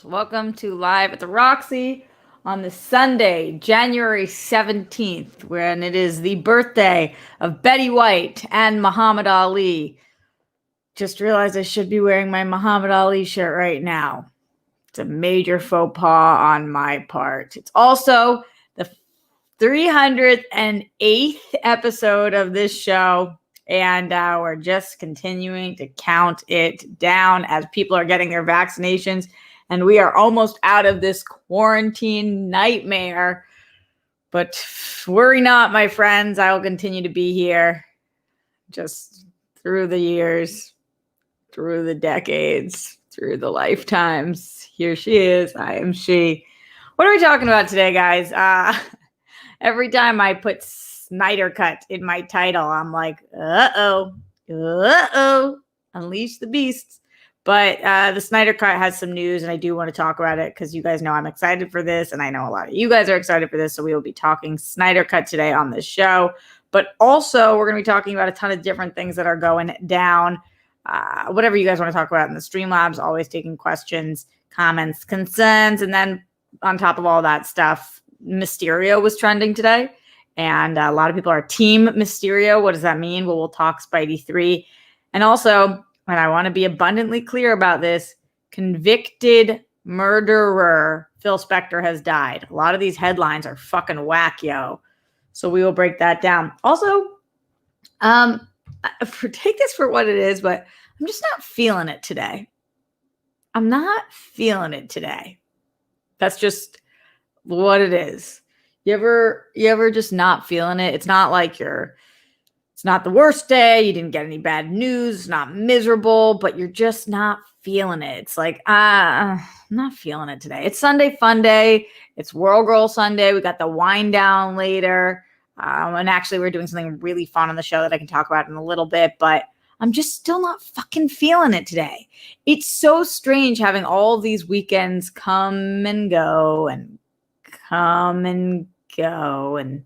Welcome to Live at the Roxy on the Sunday, January 17th, when it is the birthday of Betty White and Muhammad Ali. Just realized I should be wearing my Muhammad Ali shirt right now. It's a major faux pas on my part. It's also the 308th episode of this show, and we're just continuing to count it down as people are getting their vaccinations. And we are almost out of this quarantine nightmare. But worry not, my friends. I will continue to be here just through the years, through the decades, through the lifetimes. Here she is. I am she. What are we talking about today, guys? Every time I put Snyder Cut in my title, I'm like, uh-oh, unleash the beasts. But the Snyder Cut has some news, and I do want to talk about it because you guys know I'm excited for this, and I know a lot of you guys are excited for this, so we will be talking Snyder Cut today on this show. But also, we're going to be talking about a ton of different things that are going down. Whatever you guys want to talk about in the Streamlabs, always taking questions, comments, concerns, and then on top of all that stuff, Mysterio was trending today, and a lot of people are Team Mysterio. What does that mean? Well, we'll talk Spidey 3. And also, and I want to be abundantly clear about this, convicted murderer Phil Spector has died. A lot of these headlines are fucking whack, yo. So we will break that down. Also, take this for what it is, but I'm just not feeling it today. I'm not feeling it today. That's just what it is. You ever just not feeling it? It's not like it's not the worst day. You didn't get any bad news. It's not miserable, but you're just not feeling it. It's like, I'm not feeling it today. It's Sunday Fun Day. It's World Girl Sunday. We got the wind down later. And actually, we're doing something really fun on the show that I can talk about in a little bit, but I'm just still not fucking feeling it today. It's so strange having all these weekends come and go and come and go and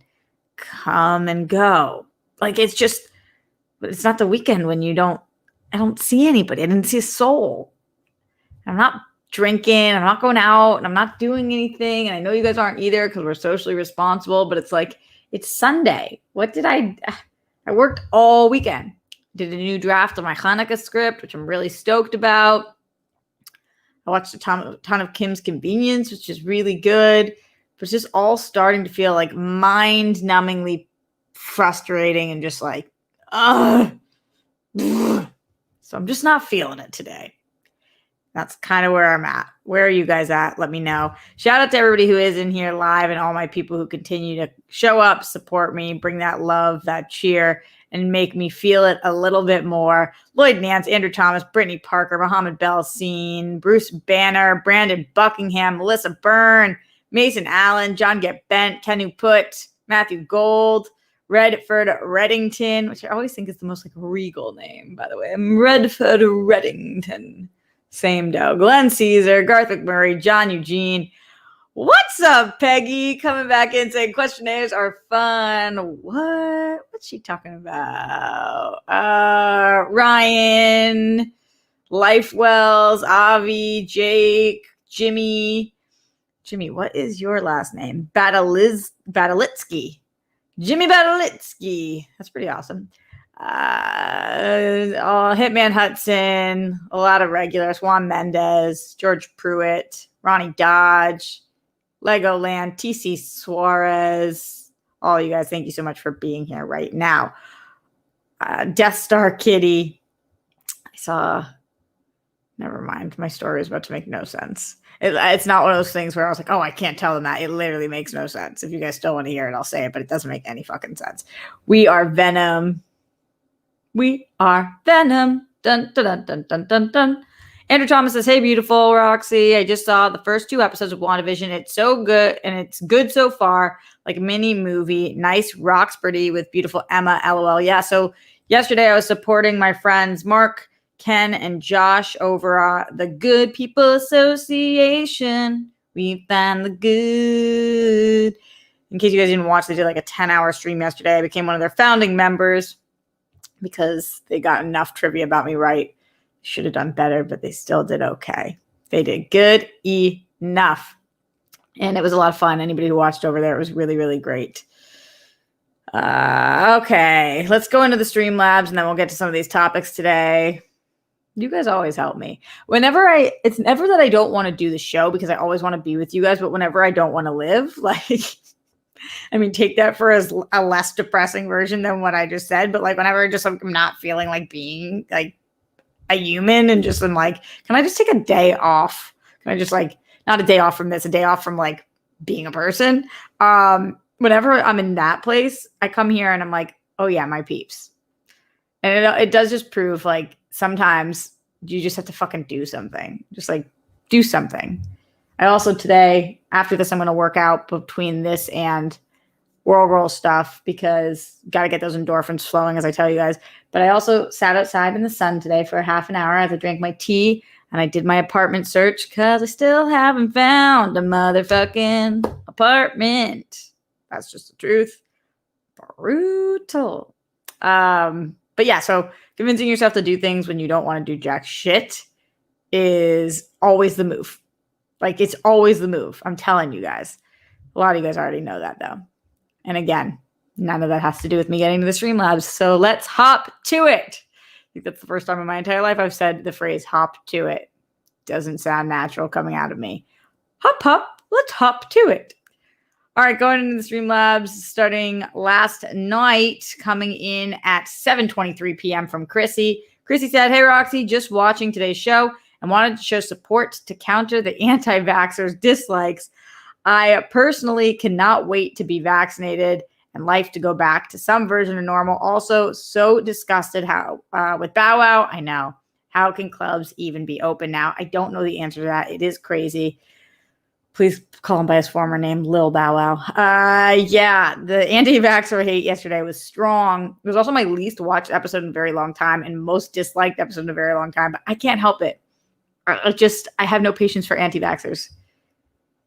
come and go. Like, it's just, it's not the weekend when I don't see anybody. I didn't see a soul. I'm not drinking. I'm not going out. And I'm not doing anything. And I know you guys aren't either because we're socially responsible. But it's like, it's Sunday. I worked all weekend. Did a new draft of my Hanukkah script, which I'm really stoked about. I watched a ton of Kim's Convenience, which is really good. But it's just all starting to feel like mind-numbingly frustrating and just like, ugh. So I'm just not feeling it today. That's kind of where I'm at. Where are you guys at? Let me know. Shout out to everybody who is in here live and all my people who continue to show up, support me, bring that love, that cheer, and make me feel it a little bit more. Lloyd Nance, Andrew Thomas, Brittany Parker, Mohammed Belsine, Bruce Banner, Brandon Buckingham, Melissa Byrne, Mason Allen, John Get Bent, Kenu Put, Matthew Gold, Redford Reddington, which I always think is the most like regal name, by the way. I'm Redford Reddington. Same dough. Glenn Caesar, Garth McMurray, John Eugene. What's up, Peggy? Coming back in saying questionnaires are fun. What's she talking about? Ryan, Lifewells, Avi, Jake, Jimmy. Jimmy, what is your last name? Badalitsky. Jimmy Badalitsky. That's pretty awesome. Hitman Hudson, a lot of regulars. Juan Mendez, George Pruitt, Ronnie Dodge, Legoland, TC Suarez. All you guys, thank you so much for being here right now. Death Star Kitty. Never mind. My story is about to make no sense. It's not one of those things where I was like, oh, I can't tell them that. It literally makes no sense. If you guys still want to hear it, I'll say it, but it doesn't make any fucking sense. We are Venom. We are Venom. Dun, dun, dun, dun, dun, dun, dun. Andrew Thomas says, hey, beautiful Roxy. I just saw the first 2 episodes of WandaVision. It's so good, and it's good so far. Like a mini movie. Nice Roxbury with beautiful Emma, LOL. Yeah, so yesterday I was supporting my friends Mark, Ken, and Josh over the Good People Association. We found the good. In case you guys didn't watch, they did like a 10-hour stream yesterday. I became one of their founding members because they got enough trivia about me right. Should have done better, but they still did okay. They did good enough. And it was a lot of fun. Anybody who watched over there, it was really, really great. Okay, let's go into the Streamlabs and then we'll get to some of these topics today. You guys always help me. It's never that I don't want to do the show because I always want to be with you guys, but whenever I don't want to live, like, I mean, take that for a less depressing version than what I just said, but like whenever I'm not feeling like being like a human and just I'm like, can I just take a day off? Can I just like, not a day off from this, a day off from like being a person? Whenever I'm in that place, I come here and I'm like, oh yeah, my peeps. And it does just prove like sometimes you just have to fucking do something. Just like do something. I also today, after this, I'm going to work out between this and World Roll stuff because got to get those endorphins flowing, as I tell you guys. But I also sat outside in the sun today for half an hour as I drank my tea and I did my apartment search because I still haven't found a motherfucking apartment. That's just the truth. Brutal. But yeah, so convincing yourself to do things when you don't want to do jack shit is always the move. Like, it's always the move. I'm telling you guys. A lot of you guys already know that, though. And again, none of that has to do with me getting to the Streamlabs. So let's hop to it. I think that's the first time in my entire life I've said the phrase hop to it. Doesn't sound natural coming out of me. Hop, let's hop to it. All right, going into the Streamlabs, starting last night, coming in at 7:23 p.m. from Chrissy. Chrissy said, hey, Roxy, just watching today's show and wanted to show support to counter the anti-vaxxers' dislikes. I personally cannot wait to be vaccinated and life to go back to some version of normal. Also, so disgusted with Bow Wow. I know. How can clubs even be open now? I don't know the answer to that. It is crazy. Please call him by his former name, Lil Bow Wow. Yeah, the anti-vaxxer hate yesterday was strong. It was also my least watched episode in a very long time and most disliked episode in a very long time. But I can't help it. I have no patience for anti-vaxxers.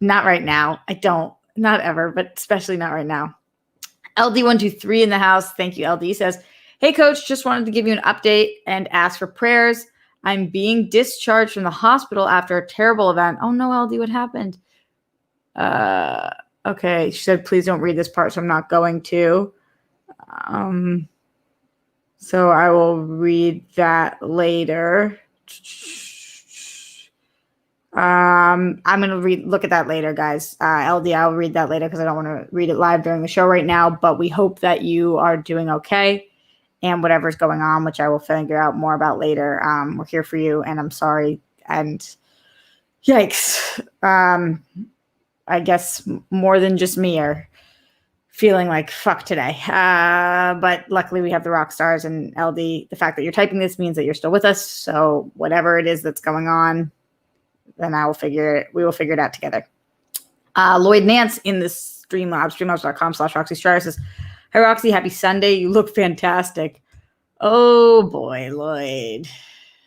Not right now. I don't. Not ever, but especially not right now. LD123 in the house. Thank you, LD. Says, hey, coach, just wanted to give you an update and ask for prayers. I'm being discharged from the hospital after a terrible event. Oh, no, LD, what happened? Okay, she said, please don't read this part, so I'm not going to. So I will read that later. I'm going to look at that later, guys. LD, I'll read that later because I don't want to read it live during the show right now, but we hope that you are doing okay and whatever's going on, which I will figure out more about later. We're here for you and I'm sorry. And yikes. I guess more than just me are feeling like fuck today. But luckily we have the rock stars and LD. The fact that you're typing this means that you're still with us. So whatever it is that's going on, then we will figure it out together. Lloyd Nance in the Streamlabs, streamlabs.com/Roxy Strider says, hi, Roxy, happy Sunday. You look fantastic. Oh, boy, Lloyd.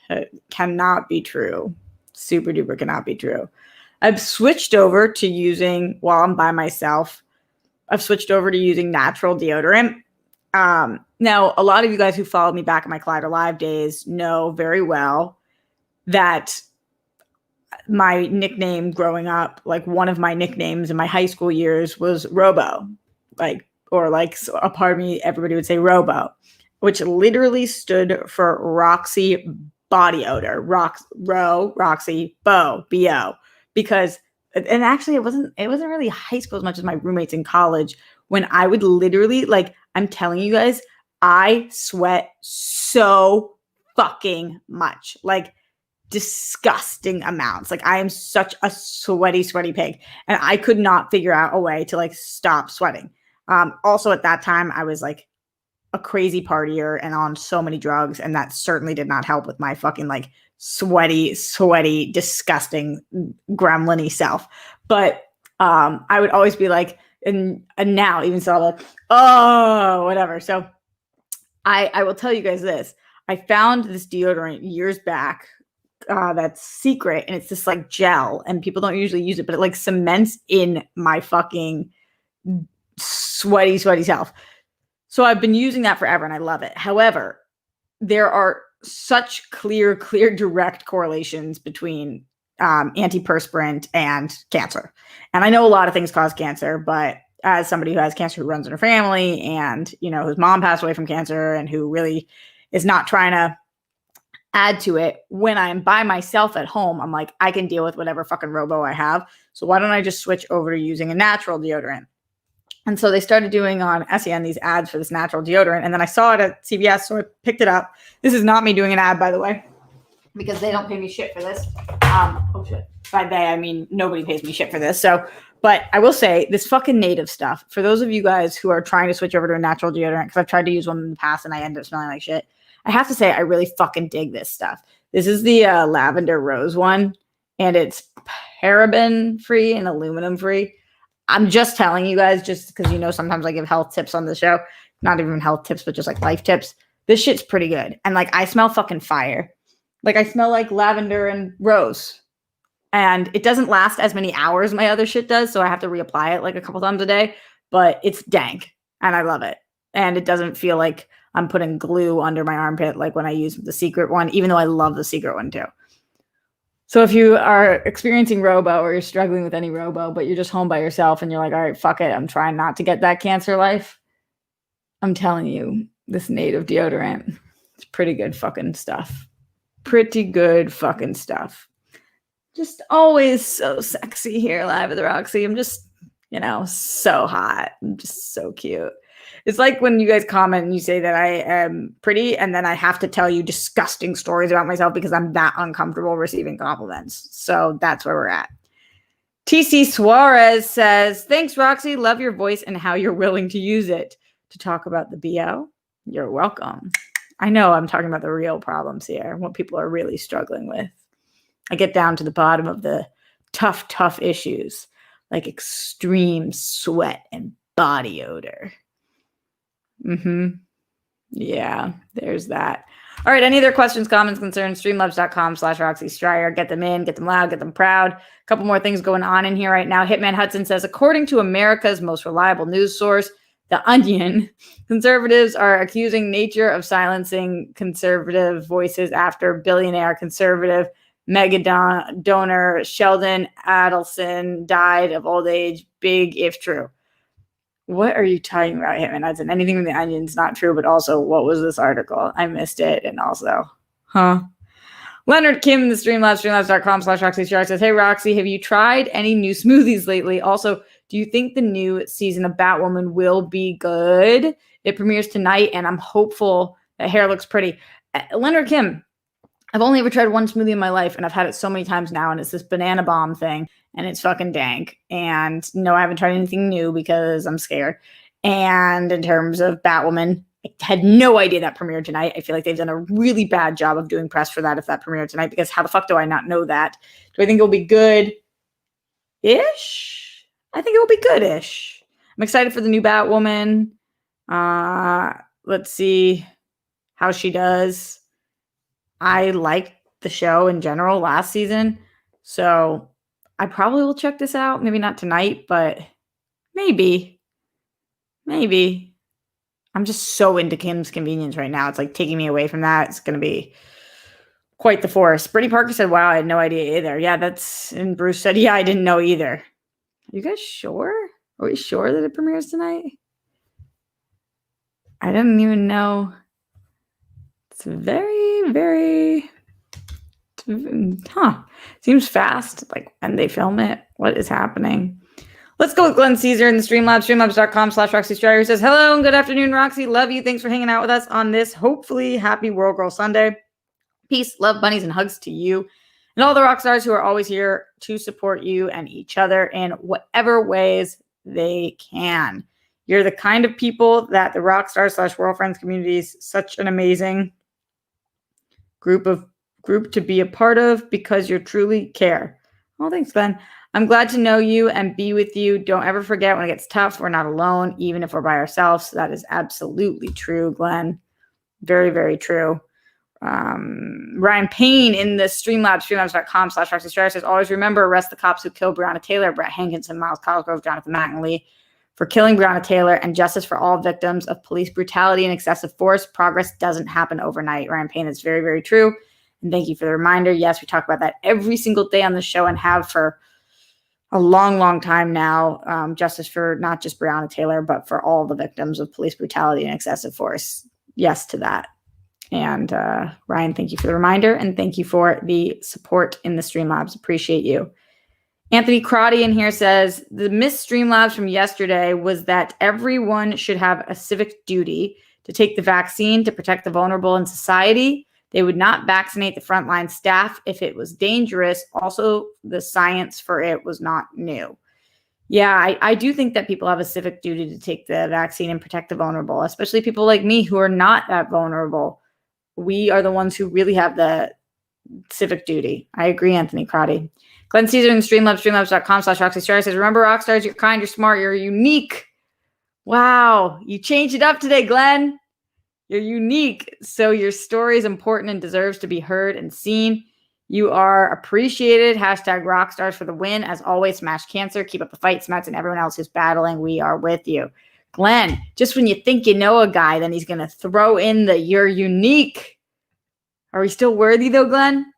It cannot be true. Super duper cannot be true. I've switched over to using, while I'm by myself, I've switched over to using natural deodorant. Now, a lot of you guys who followed me back in my Collider Live days know very well that my nickname growing up, like one of my nicknames in my high school years was Robo. So a part of me, everybody would say Robo, which literally stood for Roxy Body Odor. Roxy, Bo, B-O. Because, and actually it wasn't really high school as much as my roommates in college when I would literally, like, I'm telling you guys, I sweat so fucking much. Like, disgusting amounts. Like, I am such a sweaty pig. And I could not figure out a way to, like, stop sweating. Also at that time, I was, like, a crazy partier and on so many drugs. And that certainly did not help with my fucking, like, sweaty, disgusting, gremlin-y self. But I would always be like, and now even so, I'm like, oh, whatever. So I will tell you guys this. I found this deodorant years back that's secret, and it's this like gel, and people don't usually use it, but it like cements in my fucking sweaty self. So I've been using that forever, and I love it. However, there are such clear, direct correlations between antiperspirant, and cancer. And I know a lot of things cause cancer, but as somebody who has cancer, who runs in her family, and, you know, whose mom passed away from cancer, and who really is not trying to add to it, when I'm by myself at home, I'm like, I can deal with whatever fucking robo I have. So why don't I just switch over to using a natural deodorant? And so they started doing on SEN these ads for this natural deodorant. And then I saw it at CVS, so I picked it up. This is not me doing an ad, by the way, because they don't pay me shit for this. Oh shit. By they, I mean nobody pays me shit for this. So, but I will say this fucking native stuff, for those of you guys who are trying to switch over to a natural deodorant, because I've tried to use one in the past and I end up smelling like shit, I have to say I really fucking dig this stuff. This is the lavender rose one, and it's paraben free and aluminum free. I'm just telling you guys, just because, you know, sometimes I give health tips on the show. Not even health tips, but just like life tips. This shit's pretty good. And like, I smell fucking fire. Like, I smell like lavender and rose. And it doesn't last as many hours my other shit does, so I have to reapply it like a couple times a day. But it's dank, and I love it. And it doesn't feel like I'm putting glue under my armpit like when I use the Secret one, even though I love the Secret one too. So if you are experiencing robo, or you're struggling with any robo, but you're just home by yourself and you're like, all right, fuck it, I'm trying not to get that cancer life, I'm telling you, this native deodorant, it's pretty good fucking stuff. Pretty good fucking stuff. Just always so sexy here live at the Roxy. I'm just, you know, so hot. I'm just so cute. It's like when you guys comment and you say that I am pretty, and then I have to tell you disgusting stories about myself because I'm that uncomfortable receiving compliments. So that's where we're at. TC Suarez says, thanks, Roxy. Love your voice and how you're willing to use it to talk about the BO. You're welcome. I know I'm talking about the real problems here, what people are really struggling with. I get down to the bottom of the tough issues, like extreme sweat and body odor. Yeah, there's that. All right, any other questions, comments, concerns? Streamlabs.com/Roxy Striar. Get them in, get them loud, get them proud. A couple more things going on in here right now. Hitman Hudson says, according to America's most reliable news source, The Onion, conservatives are accusing Nature of silencing conservative voices after billionaire conservative mega donor Sheldon Adelson died of old age. Big if true. What are you talking about, Hitman Hudson? Anything from The Onion's not true, but also, what was this article? I missed it. And also, Leonard Kim, the Streamlabs, streamlabs.com/Roxy Striar says, hey, Roxy, have you tried any new smoothies lately? Also, do you think the new season of Batwoman will be good? It premieres tonight, and I'm hopeful that hair looks pretty. Leonard Kim, I've only ever tried one smoothie in my life, and I've had it so many times now, and it's this banana bomb thing, and it's fucking dank. And no, I haven't tried anything new because I'm scared. And in terms of Batwoman, I had no idea that premiered tonight. I feel like they've done a really bad job of doing press for that if that premiered tonight, because how the fuck do I not know that? Do I think it'll be good-ish? I think it will be good-ish. I'm excited for the new Batwoman. Let's see how she does. I liked the show in general last season, so I probably will check this out. Maybe not tonight, but maybe. I'm just so into Kim's Convenience right now. It's like taking me away from that. It's going to be quite the force. Brittany Parker said, wow, I had no idea either. Yeah, and Bruce said, yeah, I didn't know either. Are you guys sure? Are we sure that it premieres tonight? I didn't even know. It's very, seems fast. Like, when they film it, what is happening? Let's go with Glenn Caesar in the Streamlabs, streamlabs.com/Roxy Striar, who says, hello and good afternoon, Roxy. Love you. Thanks for hanging out with us on this hopefully happy World Girl Sunday. Peace, love, bunnies, and hugs to you and all the rock stars who are always here to support you and each other in whatever ways they can. You're the kind of people that the rock stars/world friends community is such an amazing group to be a part of because you truly care. Well, thanks, Glenn. I'm glad to know you and be with you. Don't ever forget, when it gets tough, we're not alone, even if we're by ourselves. That is absolutely true, Glenn. Very, very true. Ryan Payne in the Streamlabs, streamlabs.com/Roxy Striar says, always remember, arrest the cops who killed Breonna Taylor, Brett Hankinson, Miles Cosgrove, Jonathan McNally, for killing Breonna Taylor, and justice for all victims of police brutality and excessive force. Progress doesn't happen overnight. Ryan Payne is very, very true. And thank you for the reminder. Yes, we talk about that every single day on the show and have for a long, long time now. Justice for not just Breonna Taylor, but for all the victims of police brutality and excessive force. Yes to that. And Ryan, thank you for the reminder. And thank you for the support in the Streamlabs. Appreciate you. Anthony Crotty in here says, the missed Streamlabs from yesterday was that everyone should have a civic duty to take the vaccine to protect the vulnerable in society. They would not vaccinate the frontline staff if it was dangerous. Also, the science for it was not new. Yeah, I do think that people have a civic duty to take the vaccine and protect the vulnerable, especially people like me who are not that vulnerable. We are the ones who really have the civic duty. I agree, Anthony Crotty. Glenn Caesar in the Streamlabs, streamlabs.com/Roxy says, remember, rock stars, you're kind, you're smart, you're unique. Wow, you changed it up today, Glenn. You're unique, so your story is important and deserves to be heard and seen. You are appreciated. Hashtag rockstars for the win. As always, smash cancer. Keep up the fight, Smets, and everyone else who's battling. We are with you. Glenn, just when you think you know a guy, then he's going to throw in the you're unique. Are we still worthy, though, Glenn?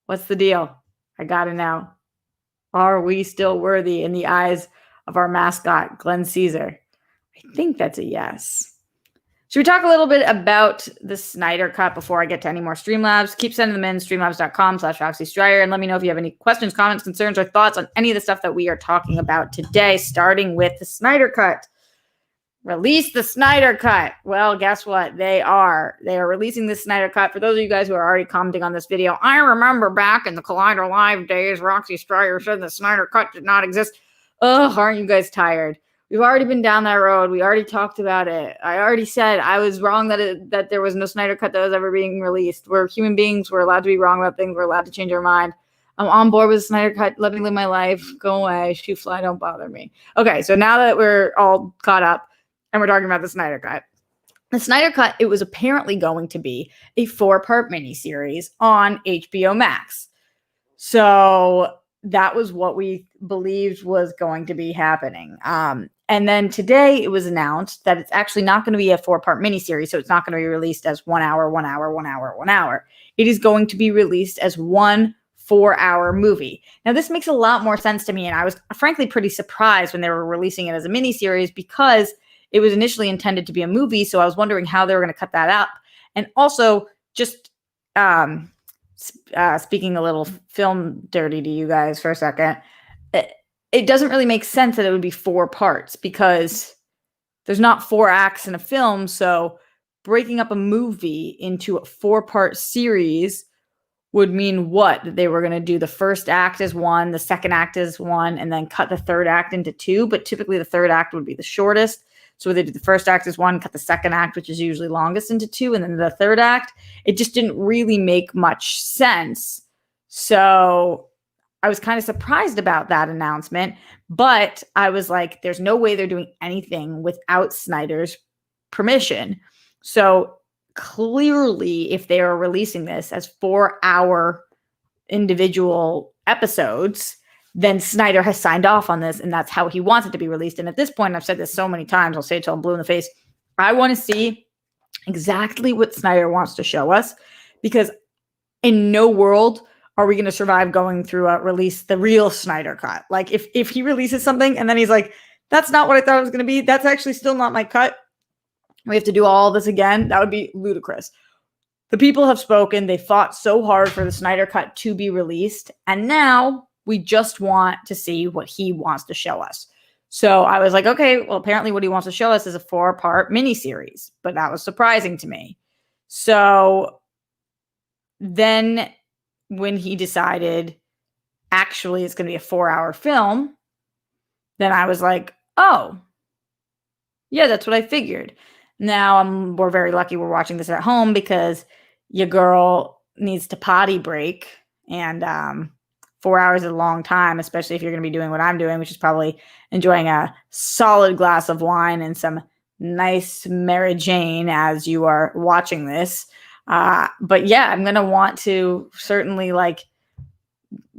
What's the deal? I got to know. Are we still worthy in the eyes of our mascot, Glenn Caesar? I think that's a yes. Should we talk a little bit about the Snyder Cut before I get to any more Streamlabs? Keep sending them in, streamlabs.com/Roxy Strider, and let me know if you have any questions, comments, concerns, or thoughts on any of the stuff that we are talking about today, starting with the Snyder Cut. Release the Snyder Cut. Well, guess what? They are releasing the Snyder Cut. For those of you guys who are already commenting on this video, I remember back in the Collider Live days, Roxy Strider said the Snyder Cut did not exist. Ugh, aren't you guys tired? We've already been down that road. We already talked about it. I already said I was wrong that there was no Snyder Cut that was ever being released. We're human beings. We're allowed to be wrong about things. We're allowed to change our mind. I'm on board with the Snyder Cut. Let me live my life. Go away. Shoot fly. Don't bother me. Okay, so now that we're all caught up and we're talking about the Snyder Cut. The Snyder Cut, it was apparently going to be a 4-part miniseries on HBO Max. So that was what we believed was going to be happening. And then today it was announced that it's actually not going to be a 4-part miniseries. So it's not going to be released as 1 hour, 1 hour, 1 hour, 1 hour. It is going to be released as one 4-hour movie. Now, this makes a lot more sense to me. And I was frankly pretty surprised when they were releasing it as a miniseries because it was initially intended to be a movie. So I was wondering how they were going to cut that up. And also just speaking a little film dirty to you guys for a second, it doesn't really make sense that it would be 4 parts because there's not 4 acts in a film. So breaking up a movie into a 4-part series would mean what? That they were going to do the first act as 1, the second act as 1, and then cut the third act into 2. But typically the third act would be the shortest. So they did the first act as 1, cut the second act, which is usually longest, into 2, and then the third act. It just didn't really make much sense. So I was kind of surprised about that announcement, but I was like, there's no way they're doing anything without Snyder's permission. So clearly, if they are releasing this as 4-hour individual episodes, then Snyder has signed off on this, and that's how he wants it to be released. And at this point, I've said this so many times, I'll say it till I'm blue in the face. I want to see exactly what Snyder wants to show us, because in no world are we going to survive going through release the real Snyder Cut. Like if he releases something and then he's like, that's not what I thought it was going to be. That's actually still not my cut. We have to do all this again. That would be ludicrous. The people have spoken. They fought so hard for the Snyder Cut to be released. And now we just want to see what he wants to show us. So I was like, okay, well, apparently what he wants to show us is a 4-part miniseries, but that was surprising to me. So then when he decided actually it's going to be a 4-hour film, then I was like, oh, yeah, that's what I figured. Now we're very lucky we're watching this at home because your girl needs to potty break, and 4 hours is a long time, especially if you're going to be doing what I'm doing, which is probably enjoying a solid glass of wine and some nice Mary Jane as you are watching this. But yeah, I'm going to want to certainly, like,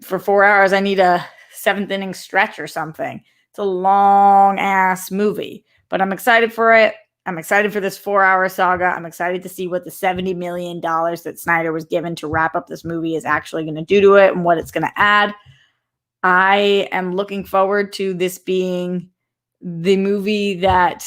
for 4 hours, I need a 7th inning stretch or something. It's a long ass movie, but I'm excited for it. I'm excited for this 4-hour saga. I'm excited to see what the $70 million that Snyder was given to wrap up this movie is actually going to do to it and what it's going to add. I am looking forward to this being the movie that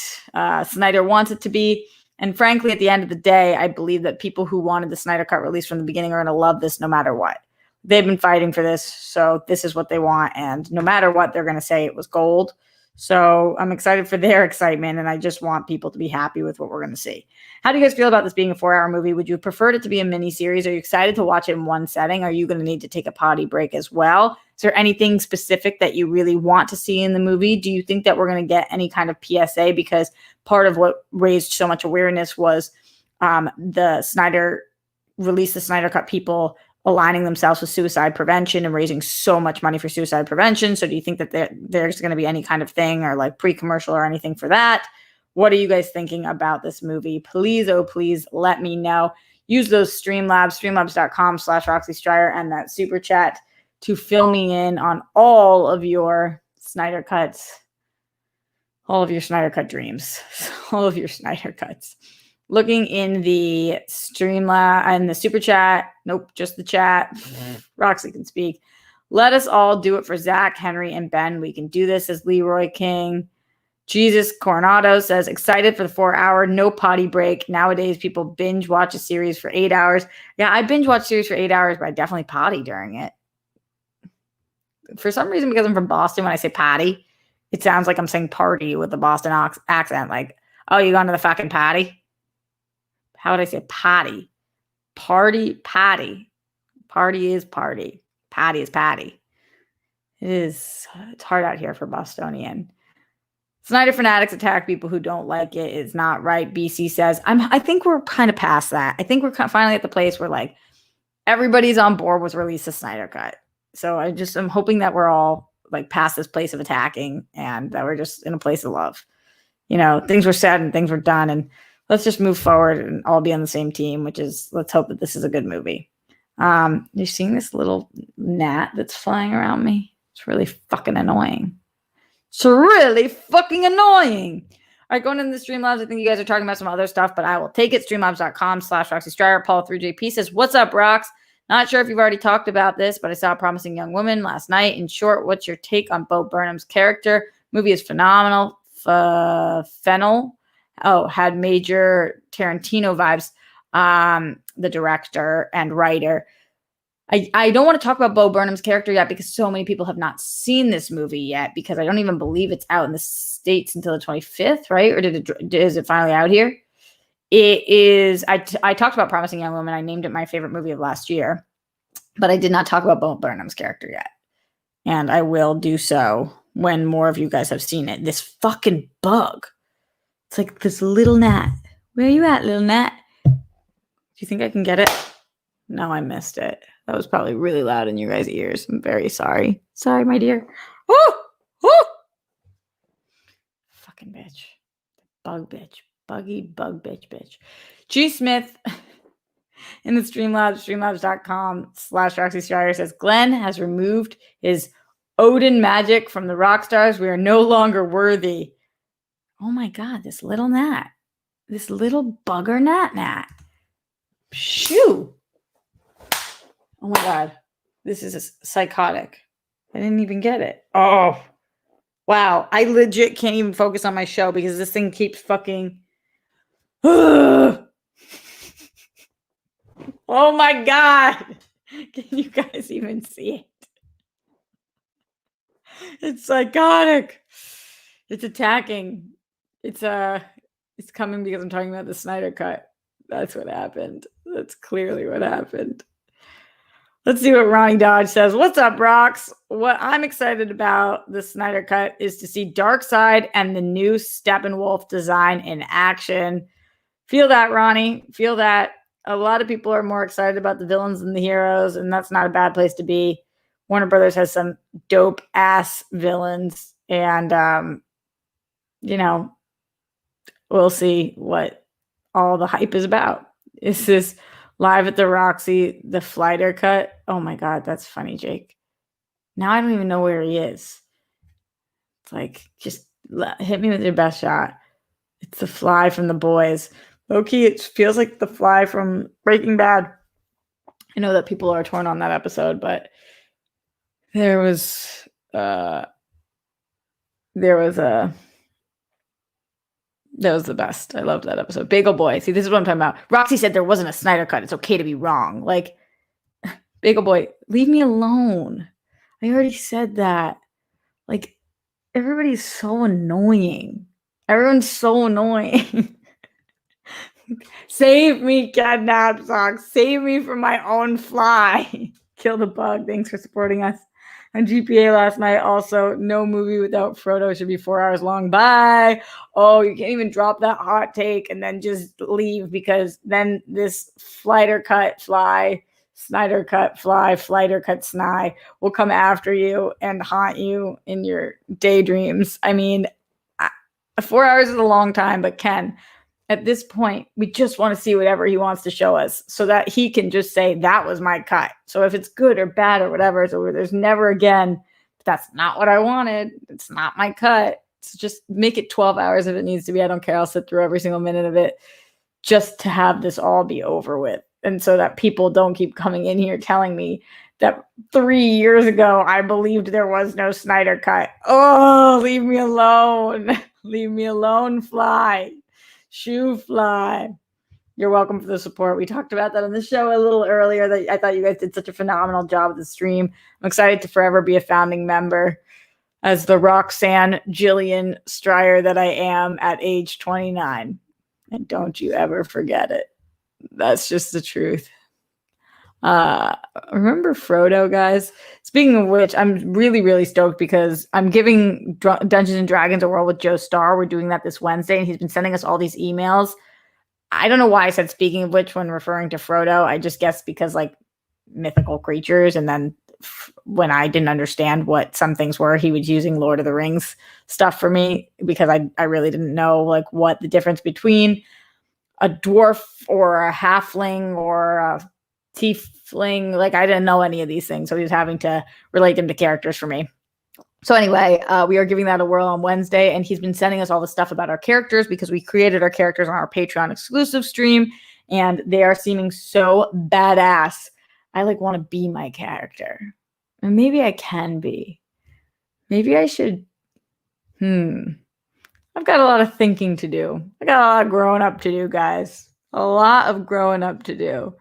Snyder wants it to be. And frankly, at the end of the day, I believe that people who wanted the Snyder Cut release from the beginning are going to love this no matter what. They've been fighting for this, so this is what they want. And no matter what, they're going to say it was gold. So I'm excited for their excitement, and I just want people to be happy with what we're going to see. How do you guys feel about this being a 4-hour movie? Would you have preferred it to be a miniseries? Are you excited to watch it in one setting? Are you going to need to take a potty break as well? Is there anything specific that you really want to see in the movie? Do you think that we're going to get any kind of PSA? Because part of what raised so much awareness was the Snyder Cut people aligning themselves with suicide prevention and raising so much money for suicide prevention. So do you think that there's going to be any kind of thing or like pre-commercial or anything for that? What are you guys thinking about this movie? Please, oh, please let me know. Use those Streamlabs, streamlabs.com/Roxy Striar and that super chat to fill me in on all of your Snyder Cuts, all of your Snyder Cut dreams, all of your Snyder Cuts. Looking in the Streamlabs and the super chat. Nope, just the chat. Roxy can speak. Let us all do it for Zach, Henry, and Ben. We can do this, as Leroy King. Jesus Coronado says, excited for the 4-hour, no potty break. Nowadays, people binge watch a series for 8 hours. Yeah, I binge watch series for 8 hours, but I definitely potty during it. For some reason, because I'm from Boston, when I say potty, it sounds like I'm saying party with the Boston accent. Like, oh, you going to the fucking potty? How would I say potty? Party, patty. Party is party. Patty is patty. It's hard out here for Bostonian. Snyder fanatics attack people who don't like it. It's not right. BC says, I think we're kind of past that. I think we're finally at the place where like everybody's on board with release of Snyder Cut. So I'm hoping that we're all like past this place of attacking and that we're just in a place of love. You know, things were said and things were done, and let's just move forward and all be on the same team, which is, let's hope that this is a good movie. You're seeing this little gnat that's flying around me. It's really fucking annoying. It's really fucking annoying. All right, going into the Streamlabs, I think you guys are talking about some other stuff, but I will take it. Streamlabs.com/Roxy Striar. Paul3JP says, what's up, Rox? Not sure if you've already talked about this, but I saw a promising young woman last night. In short, what's your take on Bo Burnham's character? Movie is phenomenal. Fennel. Had major Tarantino vibes. The director and writer. I don't want to talk about Bo Burnham's character yet because so many people have not seen this movie yet, because I don't even believe it's out in the States until the 25th, right? Or is it finally out here? It is. I talked about Promising Young Woman. I named it my favorite movie of last year, but I did not talk about Bo Burnham's character yet. And I will do so when more of you guys have seen it. This fucking bug. It's like this little gnat. Where are you at, little gnat? Do you think I can get it? No, I missed it. That was probably really loud in your guys' ears. I'm very sorry. Sorry, my dear. Oh! Fucking bitch. Bug bitch. Buggy bug bitch. G Smith in the Streamlabs, streamlabs.com/Roxy Striar says, Glenn has removed his Odin magic from the rock stars. We are no longer worthy. Oh my God, this little gnat. This little bugger gnat. Shoo. Oh my God. This is psychotic. I didn't even get it. Oh. Wow. I legit can't even focus on my show because this thing keeps fucking. Oh my God. Can you guys even see it? It's psychotic. It's attacking. It's coming because I'm talking about the Snyder Cut. That's what happened. That's clearly what happened. Let's see what Ronnie Dodge says. What's up, Rox? What I'm excited about the Snyder Cut is to see Darkseid and the new Steppenwolf design in action. Feel that, Ronnie. Feel that. A lot of people are more excited about the villains than the heroes, and that's not a bad place to be. Warner Brothers has some dope-ass villains, and, we'll see what all the hype is about. Is this live at the Roxy, the Snyder Cut? Oh my God, that's funny, Jake. Now I don't even know where he is. It's like, just hit me with your best shot. It's the Fly from The Boys. Low-key, it feels like the Fly from Breaking Bad. I know that people are torn on that episode, but there was that was the best. I loved that episode. Bagel Boy. See, this is what I'm talking about. Roxy said there wasn't a Snyder cut. It's okay to be wrong. Like, Bagel Boy, leave me alone. I already said that. Like, everybody's so annoying. Everyone's so annoying. Save me, Kidnap Socks. Save me from my own fly. Kill the bug. Thanks for supporting us. On GPA last night, also, no movie without Frodo should be 4 hours long. Bye. Oh, you can't even drop that hot take and then just leave, because then this Snyder cut fly, Snyder cut fly, Flighter cut Sny will come after you and haunt you in your daydreams. I mean, 4 hours is a long time, but Ken, at this point, we just want to see whatever he wants to show us so that he can just say, that was my cut. So if it's good or bad or whatever, so there's never again, that's not what I wanted. It's not my cut. So just make it 12 hours if it needs to be. I don't care. I'll sit through every single minute of it just to have this all be over with. And so that people don't keep coming in here telling me that 3 years ago, I believed there was no Snyder cut. Oh, leave me alone. Leave me alone, Fly. Shoe Fly. You're welcome for the support. We talked about that on the show a little earlier. That I thought you guys did such a phenomenal job with the stream. I'm excited to forever be a founding member as the Roxanne Jillian Stryer that I am at age 29. And don't you ever forget it. That's just the truth. Remember Frodo, guys? Speaking of which, I'm really, really stoked because I'm giving Dungeons and Dragons a whirl with Joe Starr. We're doing that this Wednesday, and he's been sending us all these emails. I don't know why I said speaking of which when referring to Frodo. I just guessed because, like, mythical creatures, and then when I didn't understand what some things were, he was using Lord of the Rings stuff for me because I really didn't know, like, what the difference between a dwarf or a halfling or a tiefling, like, I didn't know any of these things, so he was having to relate them to characters for me. So anyway, we are giving that a whirl on Wednesday, and he's been sending us all the stuff about our characters because we created our characters on our Patreon exclusive stream, and they are seeming so badass. I want to be my character, and maybe I can be. Maybe I should. I've got a lot of thinking to do. I got a lot of growing up to do, guys. A lot of growing up to do.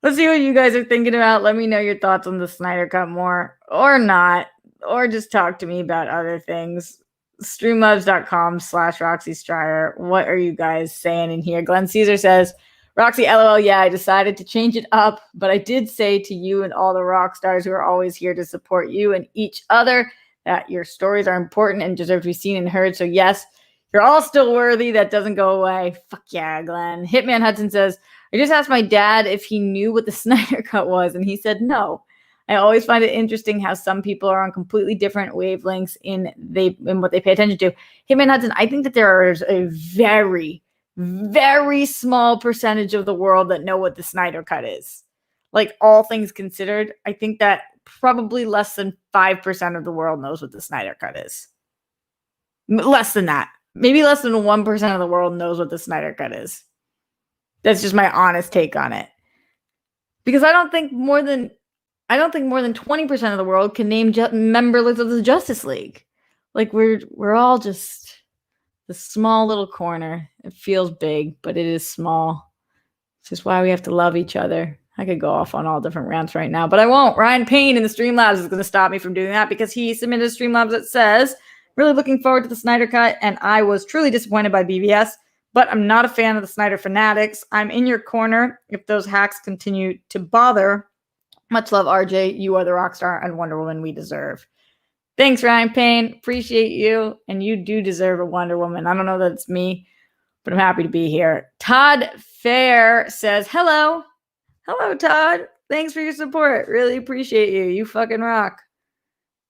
Let's see what you guys are thinking about. Let me know your thoughts on the Snyder Cut more, or not, or just talk to me about other things. Streamlabs.com/Roxy Stryer. What are you guys saying in here? Glenn Caesar says, Roxy, LOL, yeah, I decided to change it up, but I did say to you and all the rock stars who are always here to support you and each other that your stories are important and deserve to be seen and heard. So yes, you're all still worthy. That doesn't go away. Fuck yeah, Glenn. Hitman Hudson says, I just asked my dad if he knew what the Snyder Cut was, and he said no. I always find it interesting how some people are on completely different wavelengths in what they pay attention to. Hitman Hudson, I think that there is a very, very small percentage of the world that know what the Snyder Cut is. Like, all things considered, I think that probably less than 5% of the world knows what the Snyder Cut is. Less than that. Maybe less than 1% of the world knows what the Snyder Cut is. That's just my honest take on it. Because I don't think more than 20% of the world can name members of the Justice League. Like, we're all just the small little corner. It feels big, but it is small. It's just why we have to love each other. I could go off on all different rants right now, but I won't. Ryan Payne in the Streamlabs is going to stop me from doing that because he submitted a Streamlabs that says, really looking forward to the Snyder Cut, and I was truly disappointed by BVS, but I'm not a fan of the Snyder fanatics. I'm in your corner if those hacks continue to bother. Much love, RJ. You are the rock star and Wonder Woman we deserve. Thanks, Ryan Payne. Appreciate you, and you do deserve a Wonder Woman. I don't know that it's me, but I'm happy to be here. Todd Fair says, hello. Hello, Todd. Thanks for your support. Really appreciate you. You fucking rock.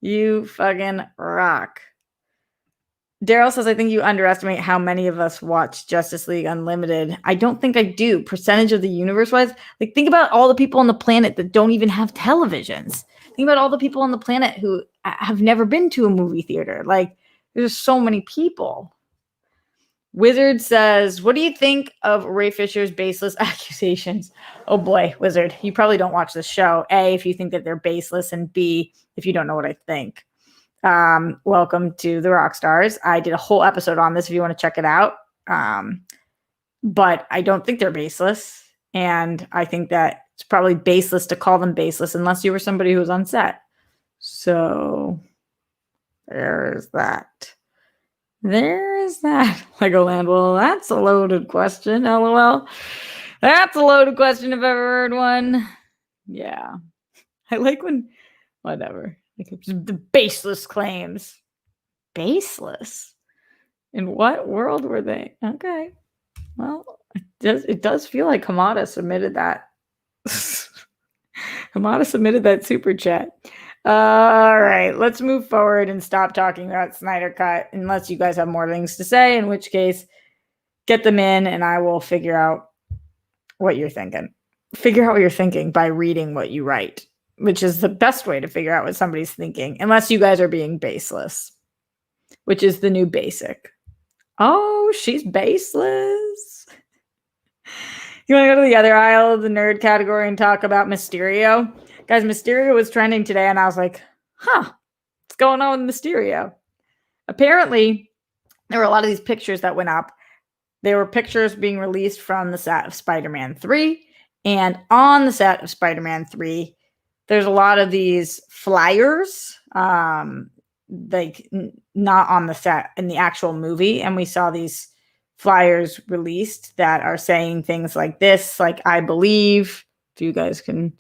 You fucking rock. Daryl says, I think you underestimate how many of us watch Justice League Unlimited. I don't think I do. Percentage of the universe-wise. Like, think about all the people on the planet that don't even have televisions. Think about all the people on the planet who have never been to a movie theater. Like, there's so many people. Wizard says, what do you think of Ray Fisher's baseless accusations? Oh boy, Wizard, you probably don't watch this show. A, if you think that they're baseless, and B, if you don't know what I think. Welcome to the Rock Stars. I did a whole episode on this if you want to check it out. But I don't think they're baseless. And I think that it's probably baseless to call them baseless unless you were somebody who was on set. So there's that. There's that. Legoland. Well, that's a loaded question. LOL. That's a loaded question if I've ever heard one. Yeah. I like when, whatever. Like the baseless claims. Baseless? In what world were they? Okay. Well, it does feel like Hamada submitted that. Hamada submitted that super chat. All right, let's move forward and stop talking about Snyder Cut unless you guys have more things to say, in which case, get them in and I will figure out what you're thinking. Figure out what you're thinking by reading what you write, which is the best way to figure out what somebody's thinking, unless you guys are being baseless, which is the new basic. Oh, she's baseless. You want to go to the other aisle of the nerd category and talk about Mysterio? Guys, Mysterio was trending today, and I was like, what's going on with Mysterio? Apparently, there were a lot of these pictures that went up. There were pictures being released from the set of Spider-Man 3, and on the set of Spider-Man 3, there's a lot of these flyers, like not on the set in the actual movie, and we saw these flyers released that are saying things like this, like, I believe. If you guys can,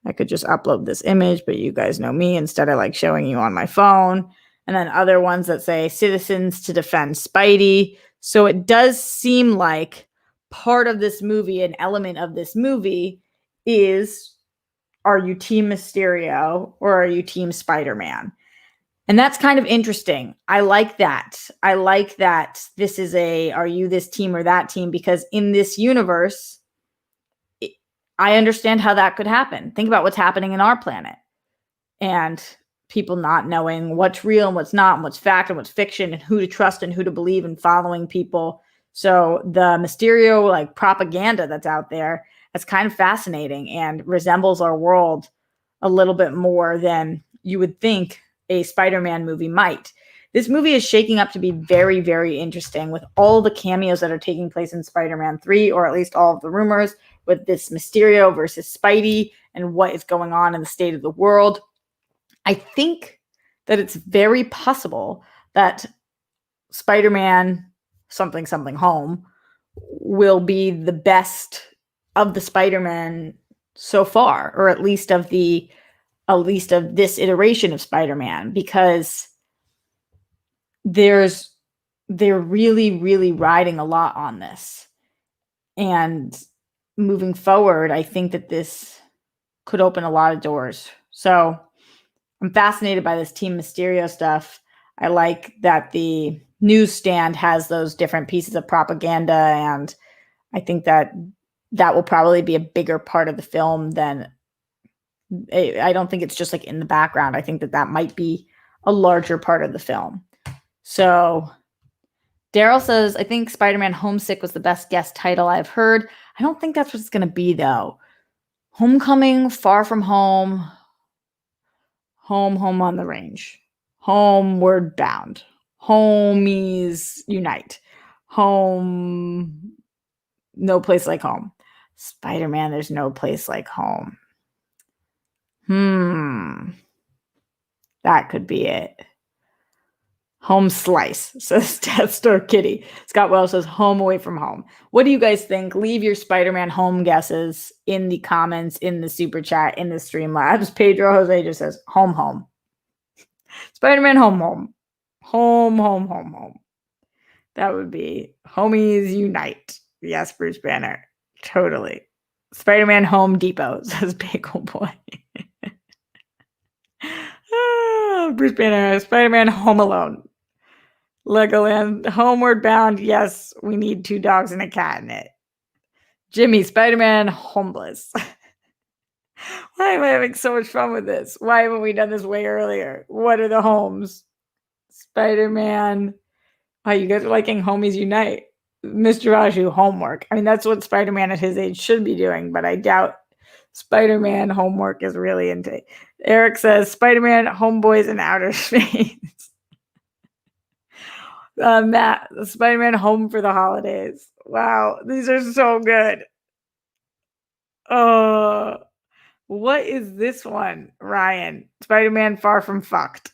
I could just upload this image, but you guys know me, instead of like showing you on my phone. And then other ones that say citizens to defend Spidey. So it does seem like part of this movie, an element of this movie is, are you Team Mysterio or are you Team Spider-Man? And that's kind of interesting. I like that. I like that this is are you this team or that team? Because in this universe, I understand how that could happen. Think about what's happening in our planet. And people not knowing what's real and what's not, and what's fact and what's fiction, and who to trust and who to believe, and following people. So the Mysterio like propaganda that's out there, that's kind of fascinating and resembles our world a little bit more than you would think a Spider-Man movie might. This movie is shaking up to be very, very interesting with all the cameos that are taking place in Spider-Man 3, or at least all of the rumors, with this Mysterio versus Spidey and what is going on in the state of the world. I think that it's very possible that Spider-Man something home will be the best of the Spider-Man so far, or at least of this iteration of Spider-Man, because they're really, really riding a lot on this. And moving forward, I think that this could open a lot of doors. So I'm fascinated by this Team Mysterio stuff. I like that the newsstand has those different pieces of propaganda, and I think that will probably be a bigger part of the film than, I don't think it's just like in the background. I think that might be a larger part of the film. So Daryl says, I think Spider-Man Homesick was the best guest title I've heard. I don't think that's what it's going to be, though. Homecoming, Far From Home, Home on the Range, Homeward Bound, Homies Unite, Home, No Place Like Home. Spider-Man, There's No Place Like Home. That could be it. Home Slice, says Death Store Kitty. Scott Wells says Home Away From Home. What do you guys think? Leave your Spider-Man home guesses in the comments, in the super chat, in the Streamlabs. Pedro Jose just says home. Spider-Man home. That would be Homies Unite. Yes, Bruce Banner. Totally. Spider-Man Home Depot, says Bagel Boy. Bruce Banner. Spider-Man Home Alone. Legoland, Homeward Bound. Yes, we need 2 dogs and a cat in it. Jimmy, Spider-Man Homeless. Why am I having so much fun with this? Why haven't we done this way earlier? What are the homes? Spider-Man Oh, you guys are liking Homies Unite. Mr. Raju, homework. I mean, that's what Spider-Man at his age should be doing, but I doubt Spider-Man homework is really into it. Eric says, Spider-Man, homeboys in outer space. Matt, Spider-Man home for the holidays. Wow, these are so good. What is this one, Ryan? Spider-Man Far From Fucked.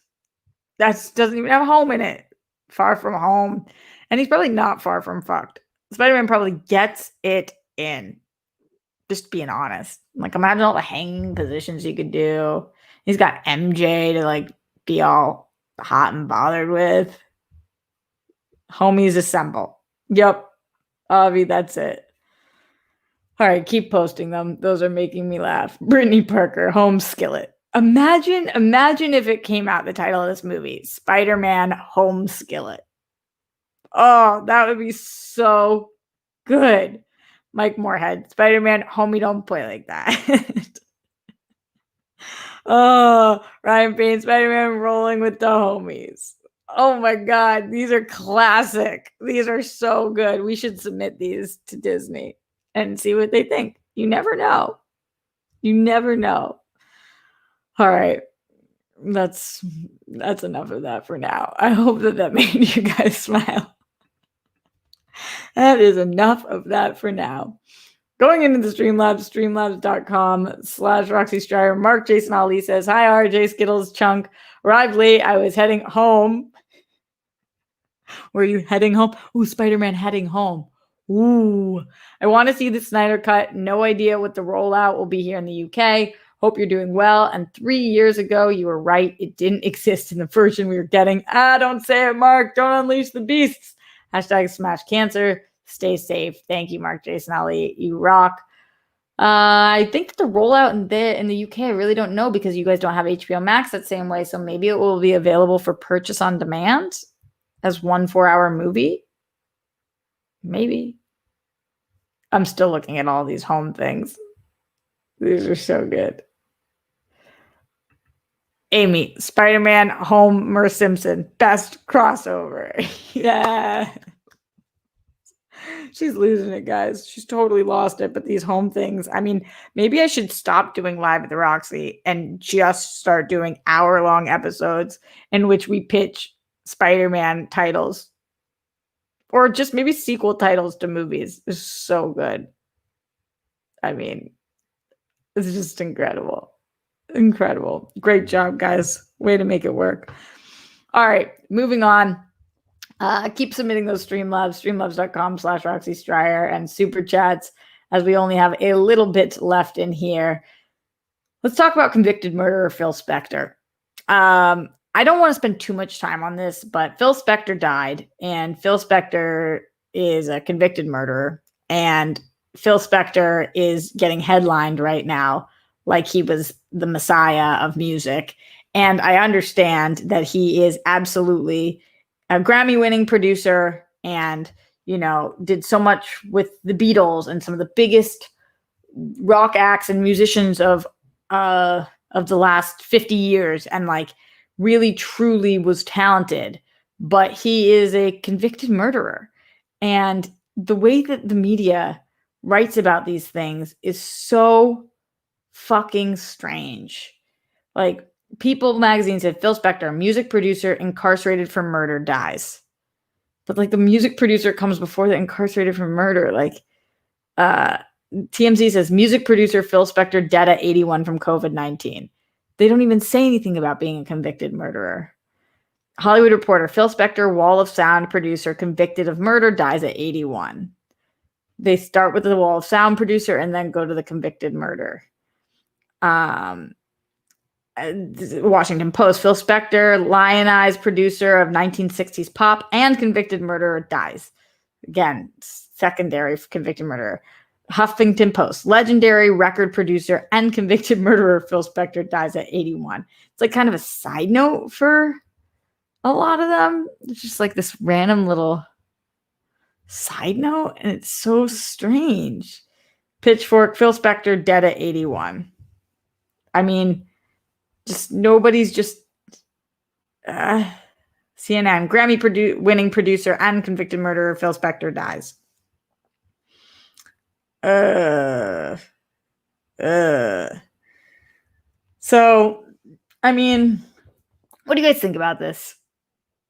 That doesn't even have home in it. Far from home. And he's probably not far from fucked. Spider-Man probably gets it in. Just being honest. Like, imagine all the hanging positions he could do. He's got MJ to, like, be all hot and bothered with. Homies assemble. Yep. Avi, that's it. All right, keep posting them. Those are making me laugh. Brittany Parker, Home Skillet. Imagine if it came out, the title of this movie, Spider-Man Home Skillet. Oh, that would be so good. Mike Moorhead, Spider-Man, homie, don't play like that. Oh, Ryan Payne, Spider-Man rolling with the homies. Oh my God, these are classic. These are so good. We should submit these to Disney and see what they think. You never know. You never know. All right. That's enough of that for now. I hope that made you guys smile. That is enough of that for now. Going into the Streamlabs, streamlabs.com/Roxy Strider. Mark Jason Ali says, hi, RJ Skittles Chunk. Arrived late. I was heading home. Were you heading home? Ooh, Spider-Man heading home. Ooh. I want to see the Snyder Cut. No idea what the rollout will be here in the UK. Hope you're doing well. And 3 years ago, you were right. It didn't exist in the version we were getting. Don't say it, Mark. Don't unleash the beasts. Hashtag smash cancer. Stay safe. Thank you, Mark Jason Ali. You rock. I think the rollout in the UK, I really don't know because you guys don't have HBO Max that same way. So maybe it will be available for purchase on demand as 1 4-hour movie. Maybe. I'm still looking at all these home things. These are so good. Amy, Spider-Man, Homer Simpson, best crossover. Yeah. She's losing it, guys. She's totally lost it. But these home things, I mean, maybe I should stop doing Live at the Roxy and just start doing hour-long episodes in which we pitch Spider-Man titles. Or just maybe sequel titles to movies. It's so good. I mean, it's just incredible. Incredible. Great job, guys. Way to make it work. All right, moving on. Keep submitting those Streamlabs, streamlabs.com/Roxy Strider and super chats as we only have a little bit left in here. Let's talk about convicted murderer Phil Spector. I don't want to spend too much time on this, but Phil Spector died, and Phil Spector is a convicted murderer, and Phil Spector is getting headlined right now like he was the messiah of music. And I understand that he is absolutely a Grammy-winning producer and, you know, did so much with the Beatles and some of the biggest rock acts and musicians of the last 50 years and like really truly was talented, but he is a convicted murderer. And the way that the media writes about these things is so fucking strange. Like, People magazine said Phil Spector, music producer incarcerated for murder, dies. But like the music producer comes before the incarcerated for murder. Like TMZ says music producer Phil Spector dead at 81 from COVID-19. They don't even say anything about being a convicted murderer. Hollywood Reporter, Phil Spector, Wall of Sound producer convicted of murder, dies at 81. They start with the Wall of Sound producer and then go to the convicted murder. Washington Post, Phil Spector, lionized producer of 1960s pop and convicted murderer, dies. Again, secondary convicted murderer. Huffington Post, legendary record producer and convicted murderer Phil Spector dies at 81. It's like kind of a side note for a lot of them. It's just like this random little side note, and it's so strange. Pitchfork, Phil Spector dead at 81. I mean, just nobody's just CNN, Grammy-winning producer and convicted murderer Phil Spector dies. So, I mean, what do you guys think about this?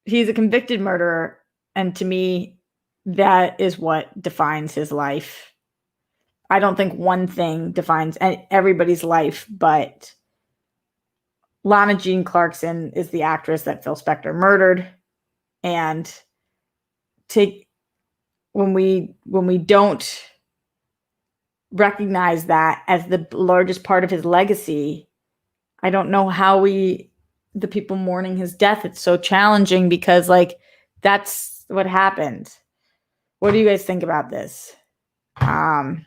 He's a convicted murderer, and to me, that is what defines his life. I don't think one thing defines everybody's life, but Lana Jean Clarkson is the actress that Phil Spector murdered. And when we don't recognize that as the largest part of his legacy, I don't know how the people mourning his death, it's so challenging because like that's what happened. What do you guys think about this? Okay,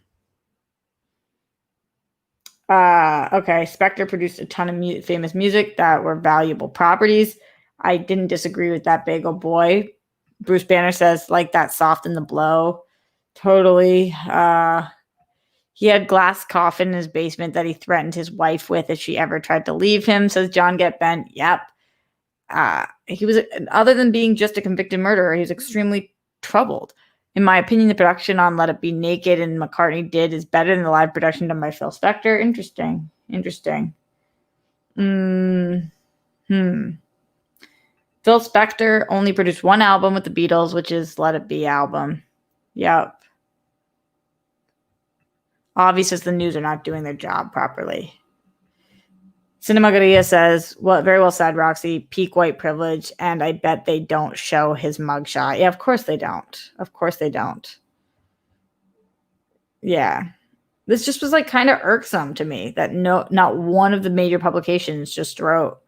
Spector produced a ton of famous music that were valuable properties. I didn't disagree with that Bagel Boy. Bruce Banner says, like that Soft in the Blow. Totally. He had glass coffin in his basement that he threatened his wife with if she ever tried to leave him, says John Get Bent. Yep. He was, other than being just a convicted murderer, he was extremely troubled. In my opinion, the production on Let It Be Naked and McCartney did is better than the live production done by Phil Spector. Interesting. Phil Spector only produced one album with the Beatles, which is Let It Be album. Yep. Obviously, the news are not doing their job properly. Cinemagoria says, well, very well said, Roxy. Peak white privilege, and I bet they don't show his mugshot. Yeah, of course they don't. Yeah. This just was like kind of irksome to me that not one of the major publications just wrote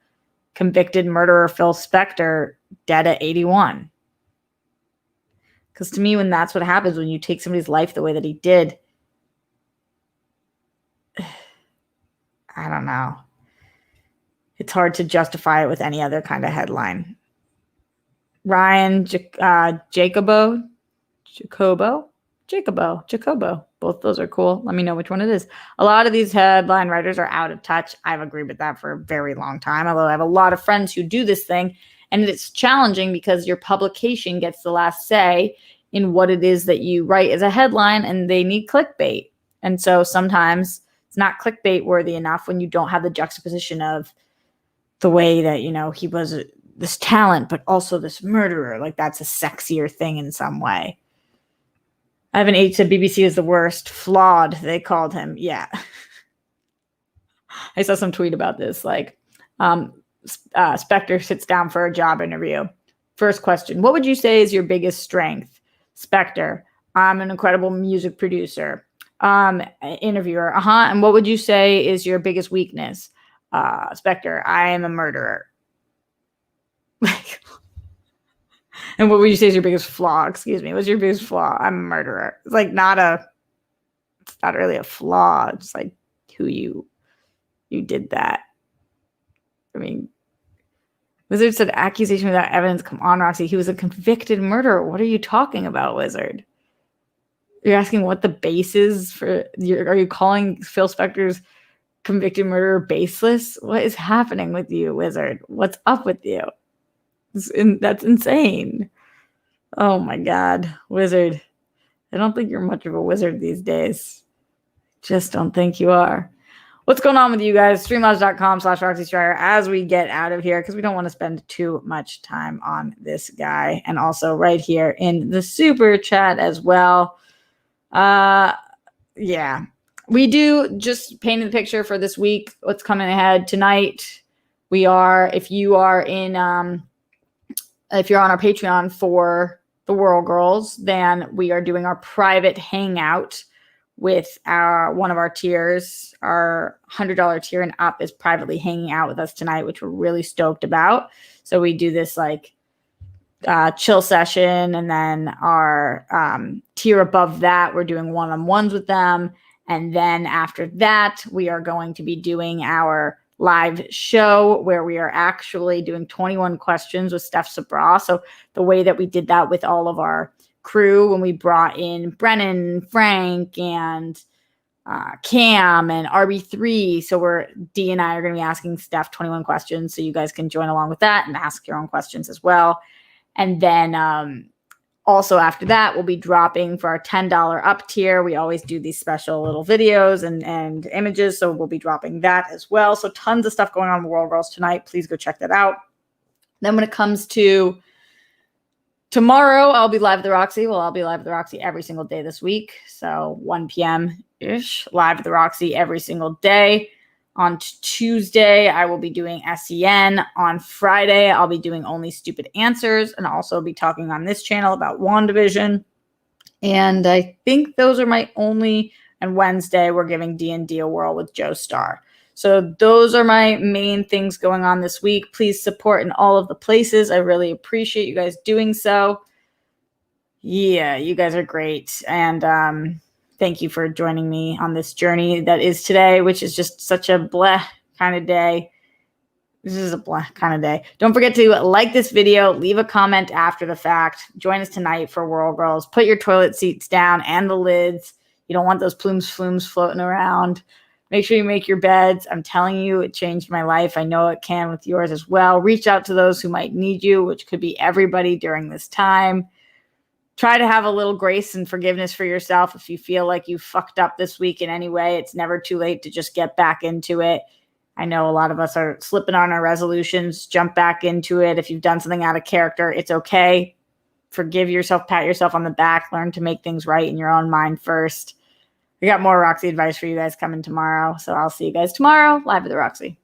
convicted murderer Phil Spector dead at 81. Because to me, when that's what happens, when you take somebody's life the way that he did, I don't know. It's hard to justify it with any other kind of headline. Ryan Jacobo. Both those are cool. Let me know which one it is. A lot of these headline writers are out of touch. I've agreed with that for a very long time, although I have a lot of friends who do this thing, and it's challenging because your publication gets the last say in what it is that you write as a headline, and they need clickbait. And so sometimes it's not clickbait worthy enough when you don't have the juxtaposition of the way that, he was this talent, but also this murderer. Like that's a sexier thing in some way. Ivan H said BBC is the worst. Flawed, they called him. Yeah. I saw some tweet about this. Like, Spector sits down for a job interview. First question, what would you say is your biggest strength? Spector, I'm an incredible music producer. Interviewer, and what would you say is your biggest weakness? Spector, I am a murderer. And what would you say is your biggest flaw? Excuse me. What's your biggest flaw? I'm a murderer. It's like it's not really a flaw. It's like who you did that. I mean, Wizard said accusation without evidence. Come on, Roxy. He was a convicted murderer. What are you talking about, Wizard? You're asking what the base is for. Are you calling Phil Spector's convicted murderer baseless? What is happening with you, Wizard? What's up with you? That's insane. Oh my God, Wizard. I don't think you're much of a wizard these days. Just don't think you are. What's going on with you guys? Streamlabs.com/Roxy Strider as we get out of here because we don't want to spend too much time on this guy. And also right here in the super chat as well. Yeah. We do just painting the picture for this week. What's coming ahead tonight? If you're on our Patreon for the World Girls, then we are doing our private hangout with one of our tiers. Our $100 tier and up is privately hanging out with us tonight, which we're really stoked about. So we do this like chill session, and then our tier above that, we're doing one-on-ones with them. And then after that, we are going to be doing our live show where we are actually doing 21 questions with Steph Sabra. So the way that we did that with all of our crew when we brought in Brennan, Frank, and Cam and RB3. So D and I are going to be asking Steph 21 questions. So you guys can join along with that and ask your own questions as well. And then also after that, we'll be dropping for our $10 up tier. We always do these special little videos and images. So we'll be dropping that as well. So tons of stuff going on with World Girls tonight. Please go check that out. Then when it comes to tomorrow, I'll be live with the Roxy. Well, I'll be live with the Roxy every single day this week. So 1 p.m.-ish, live with the Roxy every single day. On Tuesday, I will be doing SEN. On Friday, I'll be doing Only Stupid Answers and also be talking on this channel about WandaVision. And I think those are my only, and Wednesday, we're giving D&D a whirl with Joe Starr. So those are my main things going on this week. Please support in all of the places. I really appreciate you guys doing so. Yeah, you guys are great. And thank you for joining me on this journey that is today, which is just such a bleh kind of day. This is a bleh kind of day. Don't forget to like this video, leave a comment after the fact. Join us tonight for World Girls. Put your toilet seats down and the lids. You don't want those plumes flumes floating around. Make sure you make your beds. I'm telling you, it changed my life. I know it can with yours as well. Reach out to those who might need you, which could be everybody during this time. Try to have a little grace and forgiveness for yourself if you feel like you fucked up this week in any way. It's never too late to just get back into it. I know a lot of us are slipping on our resolutions. Jump back into it. If you've done something out of character, it's okay. Forgive yourself, pat yourself on the back, learn to make things right in your own mind first. We got more Roxy advice for you guys coming tomorrow. So I'll see you guys tomorrow live with the Roxy.